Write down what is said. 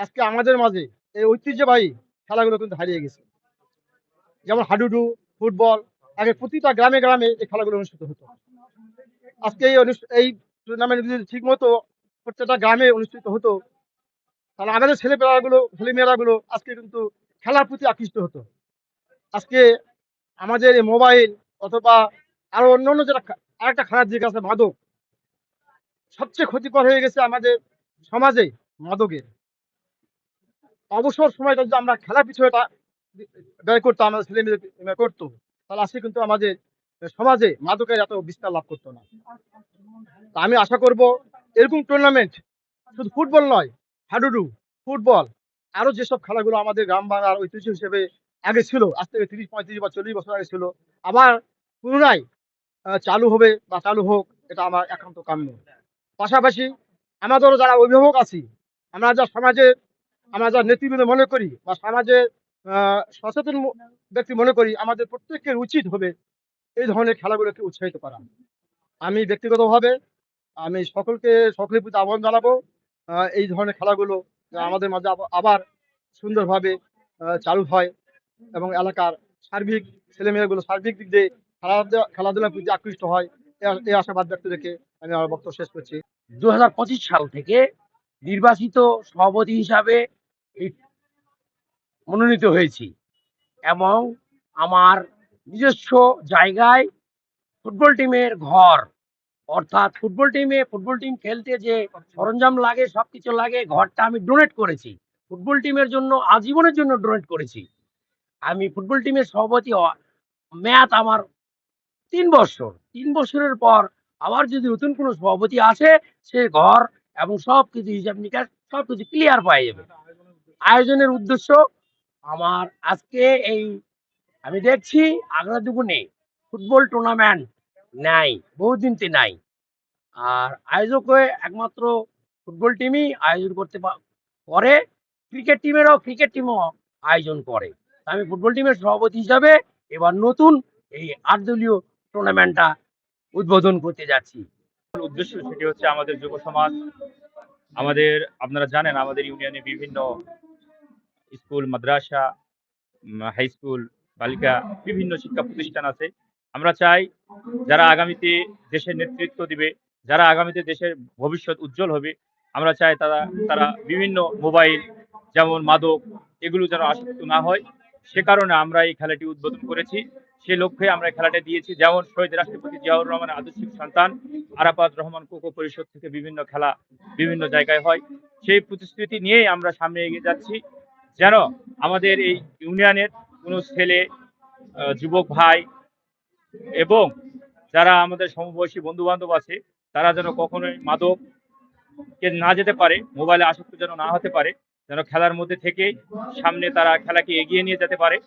আজকে আমাদের মাঝে এই ঐতিহ্যবাহী খেলাগুলো কিন্তু হারিয়ে গেছে। যেমন হাডুডু, ফুটবল, আগে প্রতিটা গ্রামে গ্রামে এই খেলাগুলো অনুষ্ঠিত হতো। আজকে এই টুর্নামেন্ট যদি ঠিক মতো প্রত্যেকটা গ্রামে অনুষ্ঠিত হতো, তাহলে আমাদের ছেলেমেয়েরাগুলো আজকে কিন্তু খেলার প্রতি আকৃষ্ট হতো। আজকে আমাদের এই মোবাইল অথবা আরো অন্যান্য যেটা আরেকটা খারাপ দিক আছে, মাদক। সবচেয়ে ক্ষতিকর হয়ে গেছে আমাদের সমাজে মাদকের। অবসর সময়টা যদি আমরা খেলার পিছনে ব্যয় করতাম, আমাদের ছেলে মেয়ে করতো, তাহলে আজকে কিন্তু আমাদের সমাজে মাদকের এত বিস্তার লাভ করতো না। তা আমি আশা করব এরকম টুর্নামেন্ট শুধু ফুটবল নয়, হাডুডু, ফুটবল, আরো যেসব খেলাগুলো আমাদের গ্রাম বাংলার ঐতিহ্য হিসেবে আগে ছিল, আজ থেকে 30, 35 বা 40 বছর আগে ছিল, আবার পুনরায় চালু হবে বা চালু হোক, এটা আমার একান্ত কাম্য। পাশাপাশি আমাদেরও যারা অভিভাবক আছি, আমরা যা সমাজে আমরা যা নেতৃবৃন্দ মনে করি বা সমাজে সচেতন ব্যক্তি মনে করি, আমাদের প্রত্যেকের উচিত হবে এই ধরনের খেলাগুলোকে উৎসাহিত করা। আমি ব্যক্তিগতভাবে সকলের প্রতি আহ্বান জানাবো, এই ধরনের খেলাগুলো আমাদের মাঝে আবার সুন্দরভাবে চালু হয় এবং এলাকার সার্বিক ছেলেমেয়েগুলো সার্বিক দিক দিয়ে খেলাধুলার প্রতি আকৃষ্ট হয়। এই আশাবাদ ব্যক্ত রেখে আমি আমার বক্তব্য শেষ করছি। 2025 সাল থেকে নির্বাচিত সভাপতি হিসাবে মনোনীত হয়েছি এবং আমার নিজস্ব জায়গায় ফুটবল টিমের ঘর, অর্থাৎ ফুটবল টিম খেলতে যে সরঞ্জাম লাগে, সবকিছু লাগে, ঘরটা আমি ডোনেট করেছি। ফুটবল টিমের জন্য আজীবনের জন্য ডোনেট করেছি। আমি ফুটবল টিমের সভাপতি মেয়াদ আমার 3 বছর। 3 বছরের পর আবার যদি নতুন কোনো সভাপতি আসে, সে ঘর এবং সবকিছু হিসাব নিকাশ সবকিছু ক্লিয়ার পাই যাবে। আয়োজনের উদ্দেশ্য আমার আজকে এই, আমি দেখছি আগ্রাদুগুনে ফুটবল টুর্নামেন্ট নাই, বহুদিনতে নাই। আর আয়োজক হয়ে একমাত্র ফুটবল টিমই আয়োজন করতে করে। ক্রিকেট টিমও আয়োজন করে। আমি ফুটবল টিমের সভাপতি হিসাবে এবার নতুন এই 8 দলীয় টুর্নামেন্টটা উদ্বোধন করতে যাচ্ছি। উদ্দেশ্য সেটি হচ্ছে আমাদের যুব সমাজ, আমাদের আপনারা জানেন আমাদের ইউনিয়নে বিভিন্ন স্কুল, মাদ্রাসা, হাই স্কুল, বালিকা বিভিন্ন শিক্ষা প্রতিষ্ঠান আছে। আমরা চাই যারা আগামীতে দেশের নেতৃত্ব দিবে, যারা আগামীতে দেশের ভবিষ্যৎ উজ্জ্বল হবে, আমরা চাই তারা বিভিন্ন মোবাইল যেমন মাদক এগুলো যেন আসক্ত না হয়। সে কারণে আমরা এই খেলাটি উদ্বোধন করেছি। সে লক্ষ্যে আমরা খেলাটা দিয়েছি। যেমন শহীদ রাষ্ট্রপতি জিয়াউর রহমানের আদর্শিক সন্তান আরাফাত রহমান কোকো পরিষদ থেকে বিভিন্ন খেলা বিভিন্ন জায়গায় হয়। সেই প্রতিশ্রুতি নিয়েই আমরা সামনে এগিয়ে যাচ্ছি, যেন আমাদের এই ইউনিয়নের কোনো ছেলে, যুবক ভাই এবং যারা আমাদের সমবয়সী বন্ধু বান্ধব আছে, তারা যেন কখনোই মাদককে না যেতে পারে, মোবাইলে আসক্ত যেন না হতে পারে, যেন খেলার মধ্যে থেকে সামনে তারা খেলাকে এগিয়ে নিয়ে যেতে পারে।